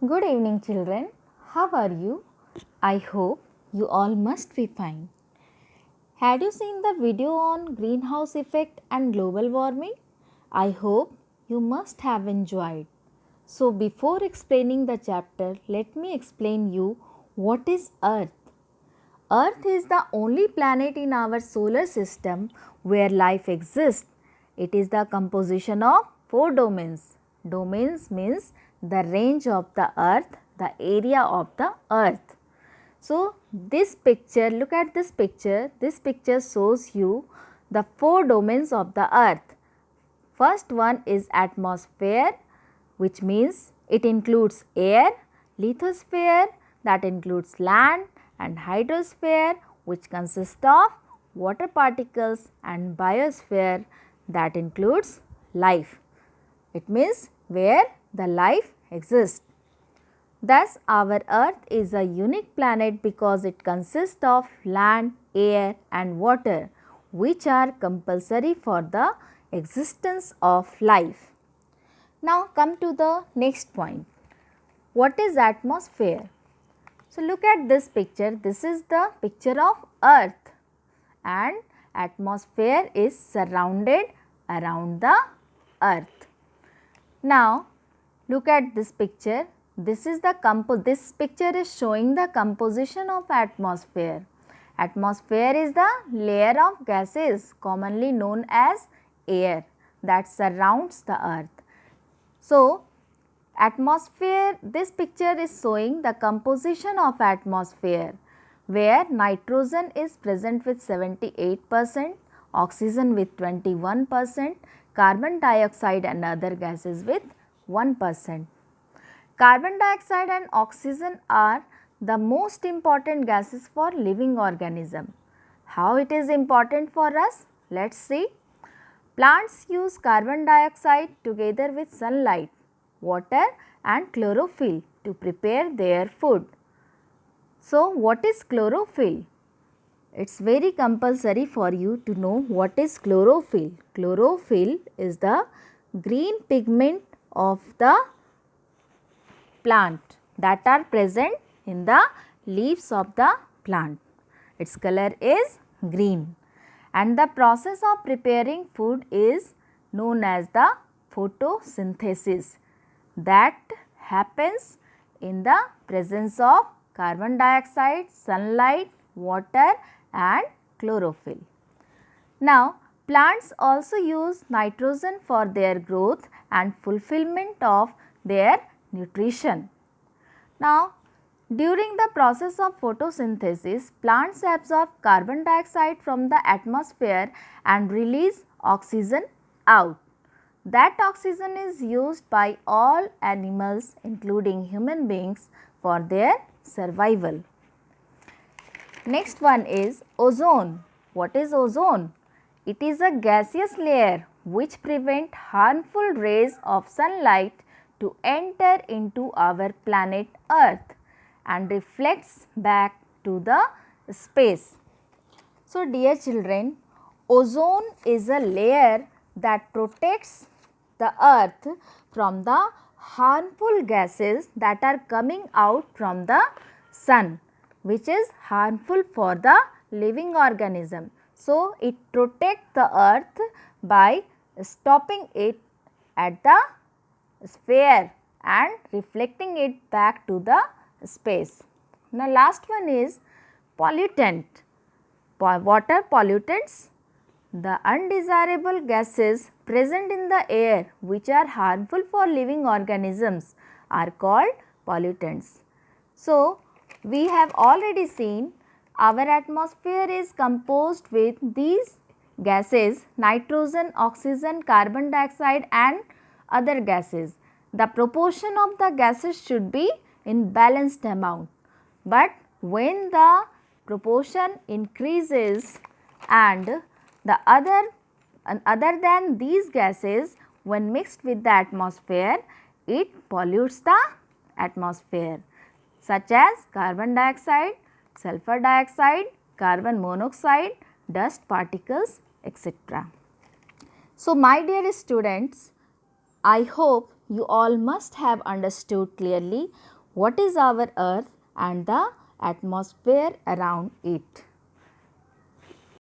Good evening, children. How are you? I hope you all must be fine. Had you seen the video on greenhouse effect and global warming? I hope you must have enjoyed. So before explaining the chapter, let me explain you what is Earth. Earth is the only planet in our solar system where life exists. It is the composition of four domains. Domains means the range of the earth, the area of the earth. So, this picture, look at this picture shows you the four domains of the earth. First one is atmosphere, which means it includes air, lithosphere that includes land, and hydrosphere which consists of water particles, and biosphere that includes life. It means where the life exists. Thus, our earth is a unique planet because it consists of land, air and water which are compulsory for the existence of life. Now come to the next point. What is atmosphere? So look at this picture. This is the picture of earth and atmosphere is surrounded around the earth. Now look at this picture. This picture is showing the composition of atmosphere. Atmosphere is the layer of gases commonly known as air that surrounds the earth. So, this picture is showing the composition of atmosphere where nitrogen is present with 78%, oxygen with 21%, carbon dioxide and other gases with 1%. Carbon dioxide and oxygen are the most important gases for living organism. How it is important for us? Let's see. Plants use carbon dioxide together with sunlight, water and chlorophyll to prepare their food. So, what is chlorophyll? It's very compulsory for you to know what is chlorophyll. Chlorophyll is the green pigment of the plant that are present in the leaves of the plant. Its color is green and the process of preparing food is known as the photosynthesis that happens in the presence of carbon dioxide, sunlight, water and chlorophyll. Now, plants also use nitrogen for their growth and fulfillment of their nutrition. Now, during the process of photosynthesis, plants absorb carbon dioxide from the atmosphere and release oxygen out. That oxygen is used by all animals including human beings for their survival. Next one is ozone. What is ozone? It is a gaseous layer which prevent harmful rays of sunlight to enter into our planet Earth and reflects back to the space. So dear children, ozone is a layer that protects the earth from the harmful gases that are coming out from the sun, which is harmful for the living organism. So it protects the earth by stopping it at the sphere and reflecting it back to the space. Now last one is pollutant. Water pollutants, the undesirable gases present in the air which are harmful for living organisms are called pollutants. So, we have already seen our atmosphere is composed with these gases nitrogen, oxygen, carbon dioxide and other gases. The proportion of the gases should be in balanced amount, but when the proportion increases and the other than these gases when mixed with the atmosphere, it pollutes the atmosphere such as carbon dioxide, sulfur dioxide, carbon monoxide, dust particles etc. So, my dear students, I hope you all must have understood clearly what is our earth and the atmosphere around it.